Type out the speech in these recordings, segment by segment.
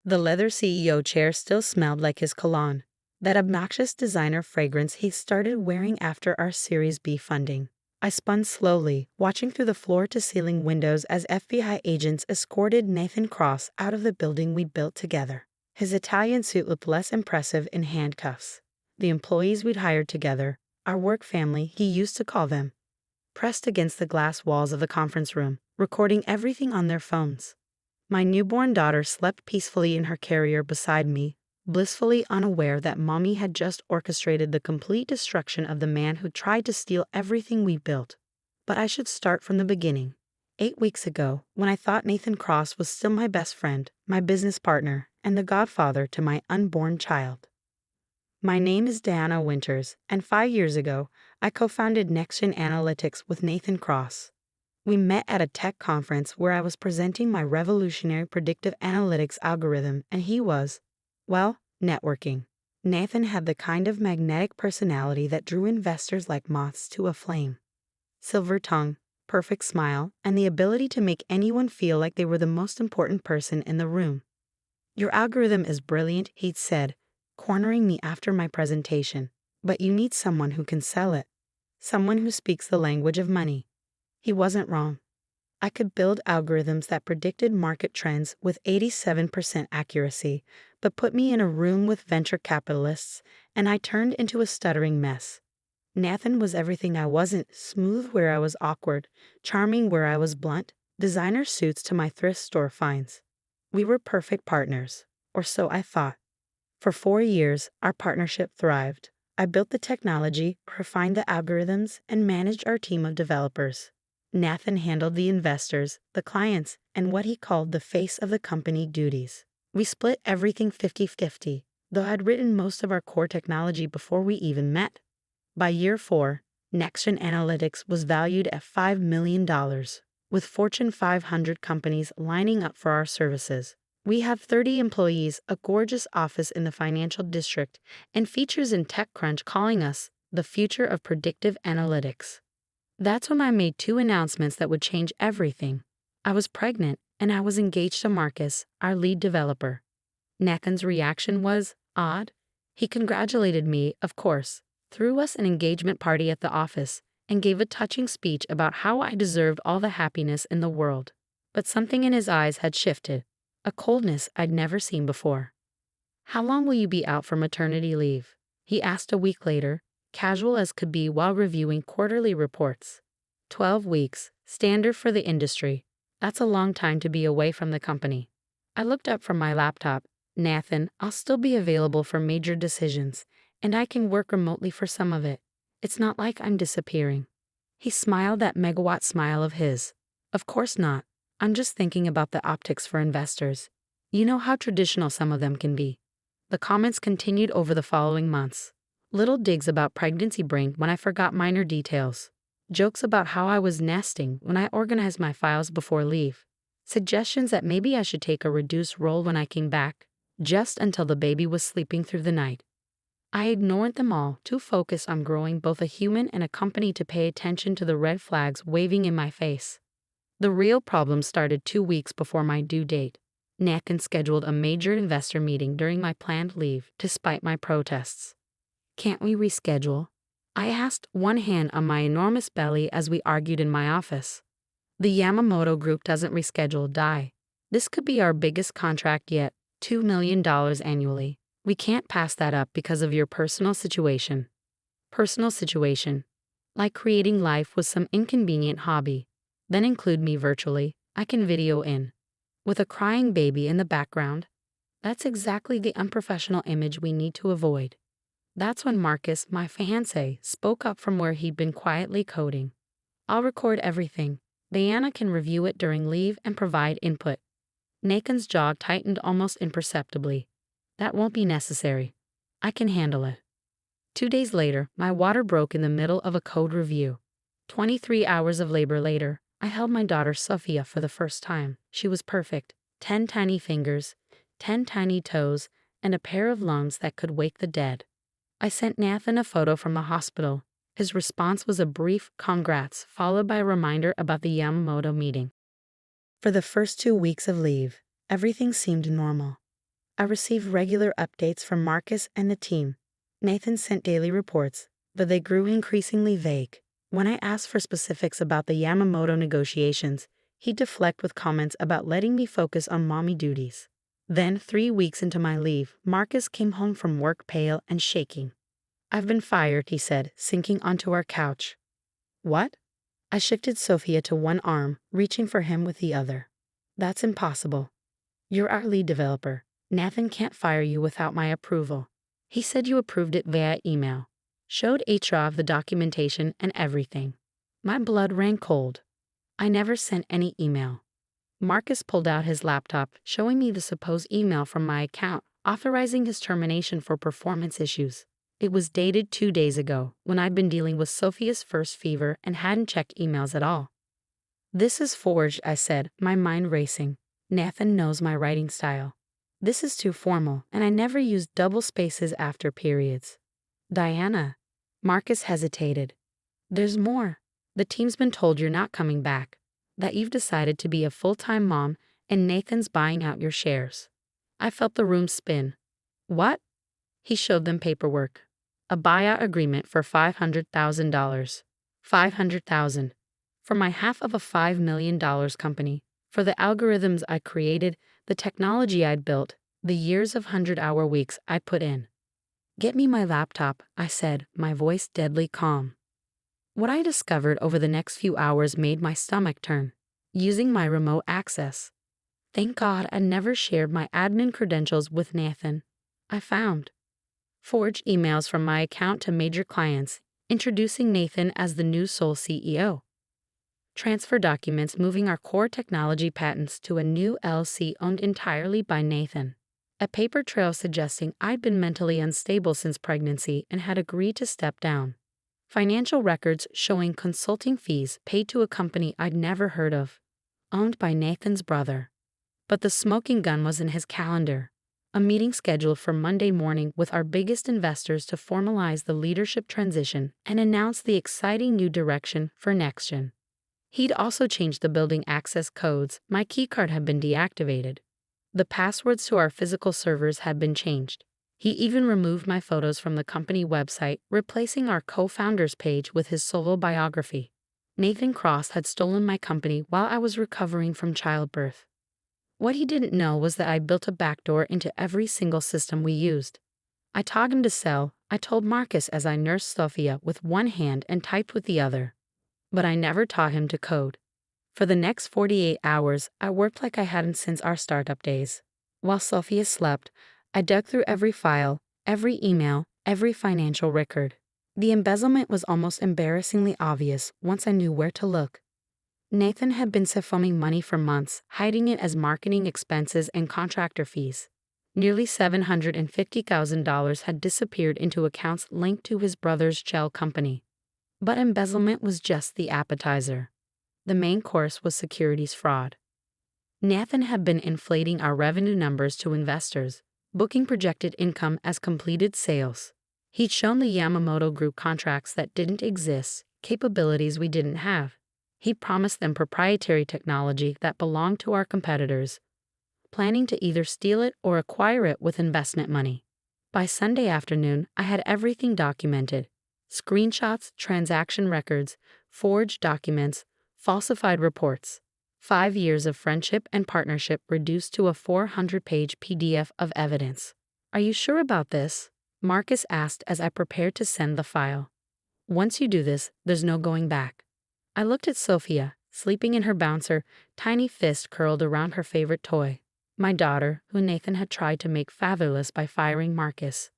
The leather CEO chair still smelled like his cologne, that obnoxious designer fragrance he started wearing after our Series B funding. I spun slowly, watching through the floor-to-ceiling windows as FBI agents escorted Nathan Cross out of the building we'd built together. His Italian suit looked less impressive in handcuffs. The employees we'd hired together, our work family, he used to call them, pressed against the glass walls of the conference room, recording everything on their phones. My newborn daughter slept peacefully in her carrier beside me, blissfully unaware that Mommy had just orchestrated the complete destruction of the man who tried to steal everything we built. But I should start from the beginning. 8 weeks ago, when I thought Nathan Cross was still my best friend, my business partner, and the godfather to my unborn child. My name is Diana Winters, and 5 years ago, I co-founded NextGen Analytics with Nathan Cross. We met at a tech conference where I was presenting my revolutionary predictive analytics algorithm, and he was, well, networking. Nathan had the kind of magnetic personality that drew investors like moths to a flame. Silver tongue, perfect smile, and the ability to make anyone feel like they were the most important person in the room. "Your algorithm is brilliant," he'd said, cornering me after my presentation. "But you need someone who can sell it. Someone who speaks the language of money." He wasn't wrong. I could build algorithms that predicted market trends with 87% accuracy, but put me in a room with venture capitalists, and I turned into a stuttering mess. Nathan was everything I wasn't: smooth where I was awkward, charming where I was blunt, designer suits to my thrift store finds. We were perfect partners, or so I thought. For 4 years, our partnership thrived. I built the technology, refined the algorithms, and managed our team of developers. Nathan handled the investors, the clients, and what he called the face of the company duties. We split everything 50-50, though I'd written most of our core technology before we even met. By year 4, NextGen Analytics was valued at $5 million, with Fortune 500 companies lining up for our services. We have 30 employees, a gorgeous office in the financial district, and features in TechCrunch calling us the future of predictive analytics. That's when I made 2 announcements that would change everything. I was pregnant, and I was engaged to Marcus, our lead developer. Nathan's reaction was odd. He congratulated me, of course, threw us an engagement party at the office, and gave a touching speech about how I deserved all the happiness in the world. But something in his eyes had shifted, a coldness I'd never seen before. "How long will you be out for maternity leave?" he asked a week later, casual as could be while reviewing quarterly reports. 12 weeks, standard for the industry. That's a long time to be away from the company. I looked up from my laptop. "Nathan, I'll still be available for major decisions, and I can work remotely for some of it. It's not like I'm disappearing." He smiled that megawatt smile of his. "Of course not. I'm just thinking about the optics for investors. You know how traditional some of them can be." The comments continued over the following months. Little digs about pregnancy brain when I forgot minor details. Jokes about how I was nesting when I organized my files before leave. Suggestions that maybe I should take a reduced role when I came back, just until the baby was sleeping through the night. I ignored them all, too focused on growing both a human and a company to pay attention to the red flags waving in my face. The real problem started 2 weeks before my due date. Nathan scheduled a major investor meeting during my planned leave, despite my protests. "Can't we reschedule?" I asked, one hand on my enormous belly as we argued in my office. "The Yamamoto Group doesn't reschedule, die. This could be our biggest contract yet, $2 million annually. We can't pass that up because of your personal situation." Personal situation. Like creating life was some inconvenient hobby. Then include me virtually. I can video in. With a crying baby in the background. That's exactly the unprofessional image we need to avoid. That's when Marcus, my fiancé, spoke up from where he'd been quietly coding. "I'll record everything. Diana can review it during leave and provide input." Nathan's jaw tightened almost imperceptibly. "That won't be necessary. I can handle it." 2 days later, my water broke in the middle of a code review. 23 hours of labor later, I held my daughter Sophia for the first time. She was perfect. 10 tiny fingers, 10 tiny toes, and a pair of lungs that could wake the dead. I sent Nathan a photo from the hospital. His response was a brief congrats, followed by a reminder about the Yamamoto meeting. For the first 2 weeks of leave, everything seemed normal. I received regular updates from Marcus and the team. Nathan sent daily reports, but they grew increasingly vague. When I asked for specifics about the Yamamoto negotiations, he'd deflect with comments about letting me focus on mommy duties. Then, 3 weeks into my leave, Marcus came home from work pale and shaking. "I've been fired," he said, sinking onto our couch. "What?" I shifted Sophia to one arm, reaching for him with the other. "That's impossible. You're our lead developer. Nathan can't fire you without my approval. He said you approved it via email. Showed HR the documentation and everything." My blood ran cold. I never sent any email. Marcus pulled out his laptop, showing me the supposed email from my account, authorizing his termination for performance issues. It was dated 2 days ago, when I'd been dealing with Sophia's first fever and hadn't checked emails at all. "This is forged," I said, my mind racing. "Nathan knows my writing style. This is too formal, and I never use double spaces after periods." "Diana." Marcus hesitated. "There's more. The team's been told you're not coming back, that you've decided to be a full-time mom, and Nathan's buying out your shares." I felt the room spin. "What?" He showed them paperwork. A buyout agreement for $500,000. $500,000. For my half of a $5 million company. For the algorithms I created, the technology I'd built, the years of 100-hour weeks I put in. "Get me my laptop," I said, my voice deadly calm. What I discovered over the next few hours made my stomach turn. Using my remote access. Thank God I never shared my admin credentials with Nathan. I found forged emails from my account to major clients, introducing Nathan as the new sole CEO. Transfer documents moving our core technology patents to a new LLC owned entirely by Nathan. A paper trail suggesting I'd been mentally unstable since pregnancy and had agreed to step down. Financial records showing consulting fees paid to a company I'd never heard of, owned by Nathan's brother. But the smoking gun was in his calendar. A meeting scheduled for Monday morning with our biggest investors to formalize the leadership transition and announce the exciting new direction for NextGen. He'd also changed the building access codes. My keycard had been deactivated. The passwords to our physical servers had been changed. He even removed my photos from the company website, replacing our co-founders page with his solo biography. Nathan Cross had stolen my company while I was recovering from childbirth. What he didn't know was that I built a backdoor into every single system we used. I taught him to sell. I told Marcus as I nursed Sophia with one hand and typed with the other. But I never taught him to code. For the next 48 hours, I worked like I hadn't since our startup days. While Sophia slept, I dug through every file, every email, every financial record. The embezzlement was almost embarrassingly obvious once I knew where to look. Nathan had been siphonning money for months, hiding it as marketing expenses and contractor fees. Nearly $750,000 had disappeared into accounts linked to his brother's shell company. But embezzlement was just the appetizer. The main course was securities fraud. Nathan had been inflating our revenue numbers to investors, booking projected income as completed sales. He'd shown the Yamamoto Group contracts that didn't exist, capabilities we didn't have. He promised them proprietary technology that belonged to our competitors, planning to either steal it or acquire it with investment money. By Sunday afternoon, I had everything documented. Screenshots, transaction records, forged documents, falsified reports. 5 years of friendship and partnership reduced to a 400-page PDF of evidence. "Are you sure about this?" Marcus asked as I prepared to send the file. "Once you do this, there's no going back." I looked at Sophia, sleeping in her bouncer, tiny fist curled around her favorite toy. My daughter, who Nathan had tried to make fatherless by firing Marcus,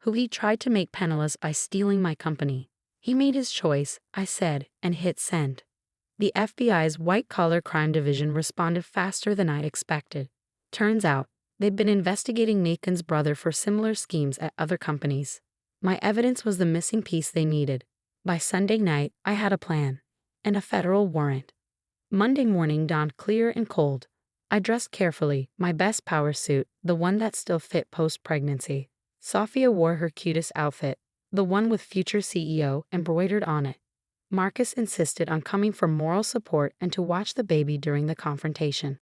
who he tried to make penniless by stealing my company. He made his choice, I said, and hit send. The FBI's white-collar crime division responded faster than I'd expected. Turns out, they'd been investigating Nathan's brother for similar schemes at other companies. My evidence was the missing piece they needed. By Sunday night, I had a plan. And a federal warrant. Monday morning dawned clear and cold. I dressed carefully, my best power suit, the one that still fit post-pregnancy. Sophia wore her cutest outfit, the one with future CEO embroidered on it. Marcus insisted on coming for moral support and to watch the baby during the confrontation.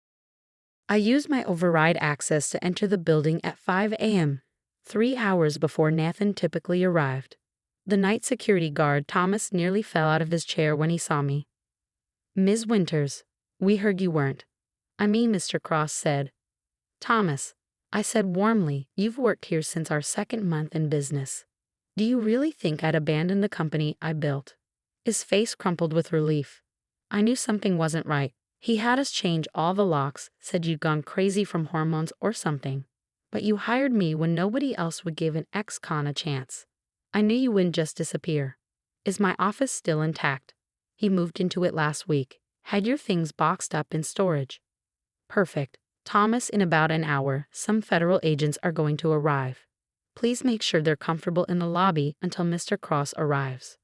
I used my override access to enter the building at 5 a.m., 3 hours before Nathan typically arrived. The night security guard, Thomas, nearly fell out of his chair when he saw me. "Ms. Winters, we heard you weren't." "I mean," Mr. Cross said. "Thomas," I said warmly, "you've worked here since our second month in business. Do you really think I'd abandon the company I built?" His face crumpled with relief. I knew something wasn't right. He had us change all the locks, said you'd gone crazy from hormones or something. But you hired me when nobody else would give an ex-con a chance. I knew you wouldn't just disappear. Is my office still intact? He moved into it last week. Had your things boxed up in storage. Perfect. Thomas, in about an hour, some federal agents are going to arrive. Please make sure they're comfortable in the lobby until Mr. Cross arrives.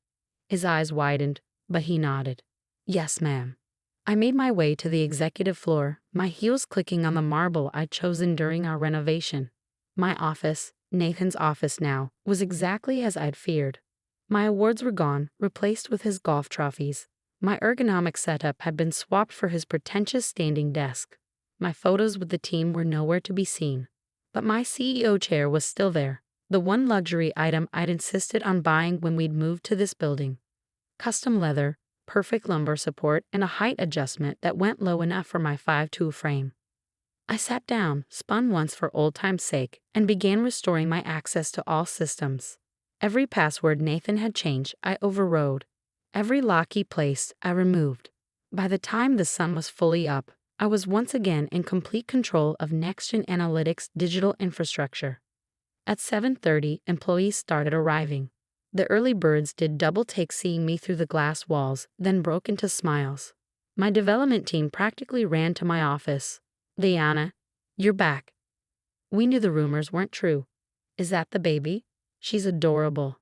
His eyes widened, but he nodded. Yes, ma'am. I made my way to the executive floor, my heels clicking on the marble I'd chosen during our renovation. My office, Nathan's office now, was exactly as I'd feared. My awards were gone, replaced with his golf trophies. My ergonomic setup had been swapped for his pretentious standing desk. My photos with the team were nowhere to be seen. But my CEO chair was still there, the one luxury item I'd insisted on buying when we'd moved to this building. Custom leather, perfect lumbar support, and a height adjustment that went low enough for my 5'2" frame. I sat down, spun once for old time's sake, and began restoring my access to all systems. Every password Nathan had changed, I overrode. Every lock he placed, I removed. By the time the sun was fully up, I was once again in complete control of NextGen Analytics' digital infrastructure. At 7:30, employees started arriving. The early birds did double takes seeing me through the glass walls, then broke into smiles. My development team practically ran to my office. "Diana, you're back. We knew the rumors weren't true. Is that the baby? She's adorable."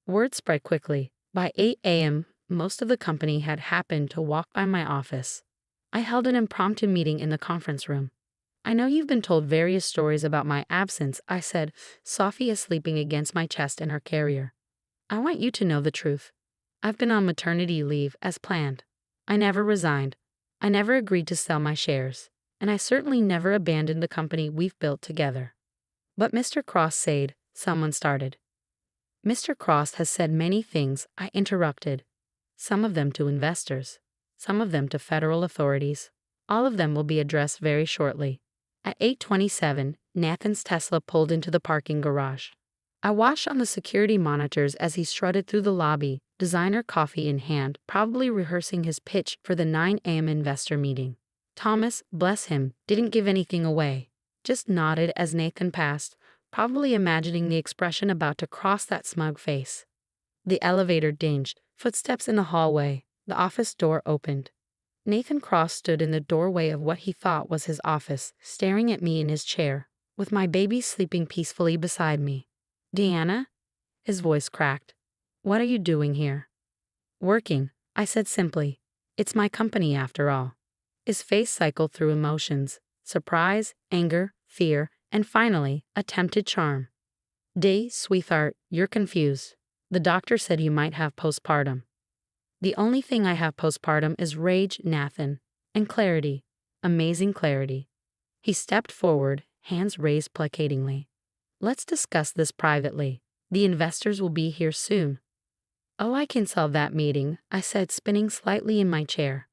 Word spread quickly. By 8 a.m., most of the company had happened to walk by my office. I held an impromptu meeting in the conference room. "I know you've been told various stories about my absence," I said, Sophia sleeping against my chest in her carrier. "I want you to know the truth. I've been on maternity leave as planned. I never resigned. I never agreed to sell my shares. And I certainly never abandoned the company we've built together." "But Mr. Cross said," someone started. "Mr. Cross has said many things," I interrupted. "Some of them to investors. Some of them to federal authorities. All of them will be addressed very shortly." At 8:27, Nathan's Tesla pulled into the parking garage. I watched on the security monitors as he strutted through the lobby, designer coffee in hand, probably rehearsing his pitch for the 9 a.m. investor meeting. Thomas, bless him, didn't give anything away. Just nodded as Nathan passed, probably imagining the expression about to cross that smug face. The elevator dinged, footsteps in the hallway, the office door opened. Nathan Cross stood in the doorway of what he thought was his office, staring at me in his chair, with my baby sleeping peacefully beside me. "Diana?" His voice cracked. "What are you doing here?" "Working," I said simply. "It's my company after all." His face cycled through emotions: surprise, anger, fear, and finally, attempted charm. Sweetheart, you're confused. The doctor said you might have postpartum." "The only thing I have postpartum is rage, Nathan, and clarity, amazing clarity." He stepped forward, hands raised placatingly. "Let's discuss this privately. The investors will be here soon." "Oh, I can solve that meeting," I said, spinning slightly in my chair.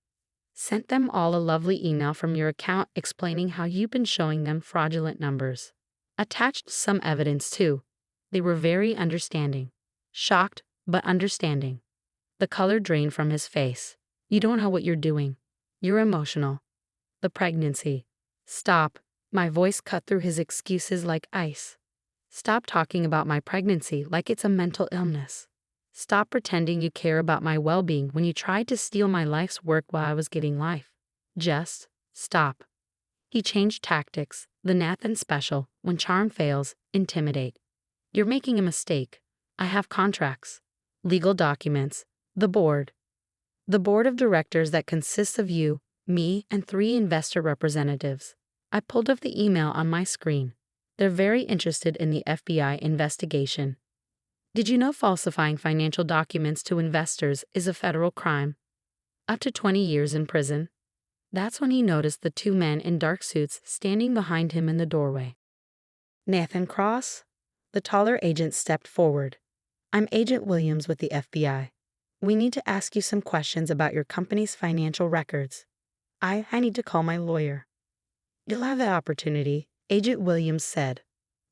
"Sent them all a lovely email from your account explaining how you've been showing them fraudulent numbers. Attached some evidence too. They were very understanding. Shocked, but understanding." The color drained from his face. "You don't know what you're doing. You're emotional. The pregnancy." "Stop." My voice cut through his excuses like ice. "Stop talking about my pregnancy like it's a mental illness. Stop pretending you care about my well-being when you tried to steal my life's work while I was getting life. Just stop." He changed tactics, the Nathan special, when charm fails, intimidate. "You're making a mistake. I have contracts, legal documents, the board. The board of directors that consists of you, me, and 3 investor representatives." I pulled up the email on my screen. "They're very interested in the FBI investigation. Did you know falsifying financial documents to investors is a federal crime? Up to 20 years in prison." That's when he noticed the two men in dark suits standing behind him in the doorway. Nathan Cross? The taller agent stepped forward. I'm Agent Williams with the FBI. We need to ask you some questions about your company's financial records. I need to call my lawyer. You'll have that opportunity, Agent Williams said.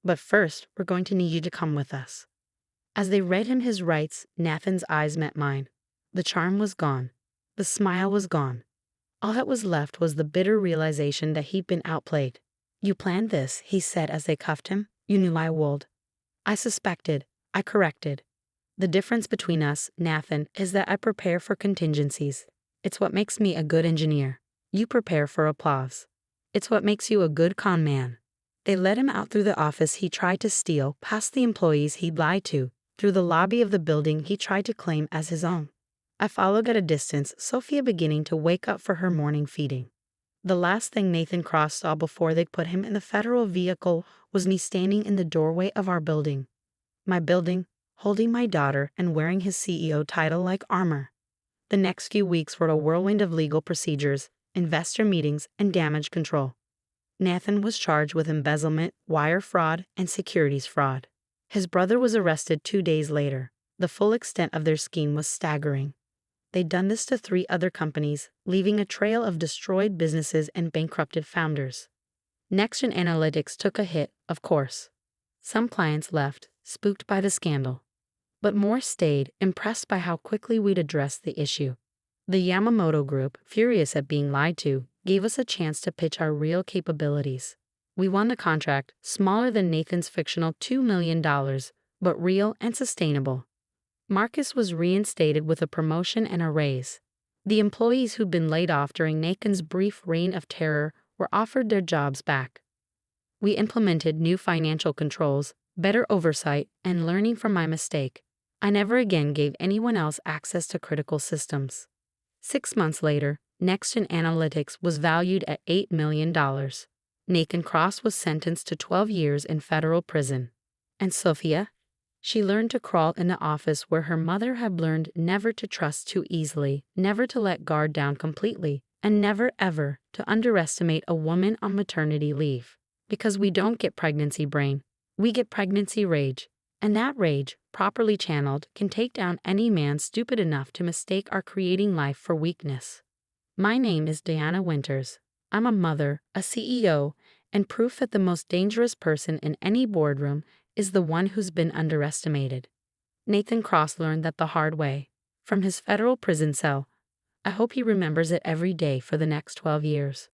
But first, we're going to need you to come with us. As they read him his rights, Nathan's eyes met mine. The charm was gone. The smile was gone. All that was left was the bitter realization that he'd been outplayed. You planned this, he said as they cuffed him. You knew I would. I suspected. I corrected. The difference between us, Nathan, is that I prepare for contingencies. It's what makes me a good engineer. You prepare for applause. It's what makes you a good con man. They led him out through the office he tried to steal, past the employees he'd lied to, through the lobby of the building he tried to claim as his own. I followed at a distance, Sophia beginning to wake up for her morning feeding. The last thing Nathan Cross saw before they'd put him in the federal vehicle was me standing in the doorway of our building. My building, holding my daughter and wearing his CEO title like armor. The next few weeks were a whirlwind of legal procedures, investor meetings, and damage control. Nathan was charged with embezzlement, wire fraud, and securities fraud. His brother was arrested 2 days later. The full extent of their scheme was staggering. They'd done this to 3 other companies, leaving a trail of destroyed businesses and bankrupted founders. NextGen Analytics took a hit, of course. Some clients left, spooked by the scandal. But more stayed, impressed by how quickly we'd addressed the issue. The Yamamoto Group, furious at being lied to, gave us a chance to pitch our real capabilities. We won the contract, smaller than Nathan's fictional $2 million, but real and sustainable. Marcus was reinstated with a promotion and a raise. The employees who'd been laid off during Nathan's brief reign of terror were offered their jobs back. We implemented new financial controls, better oversight, and learning from my mistake. I never again gave anyone else access to critical systems. 6 months later, NextGen Analytics was valued at $8 million. Nathan Cross was sentenced to 12 years in federal prison. And Sophia? She learned to crawl in the office where her mother had learned never to trust too easily, never to let guard down completely, and never ever to underestimate a woman on maternity leave. Because we don't get pregnancy brain, we get pregnancy rage. And that rage, properly channeled, can take down any man stupid enough to mistake our creating life for weakness. My name is Diana Winters. I'm a mother, a CEO, and proof that the most dangerous person in any boardroom is the one who's been underestimated. Nathan Cross learned that the hard way, from his federal prison cell. I hope he remembers it every day for the next 12 years.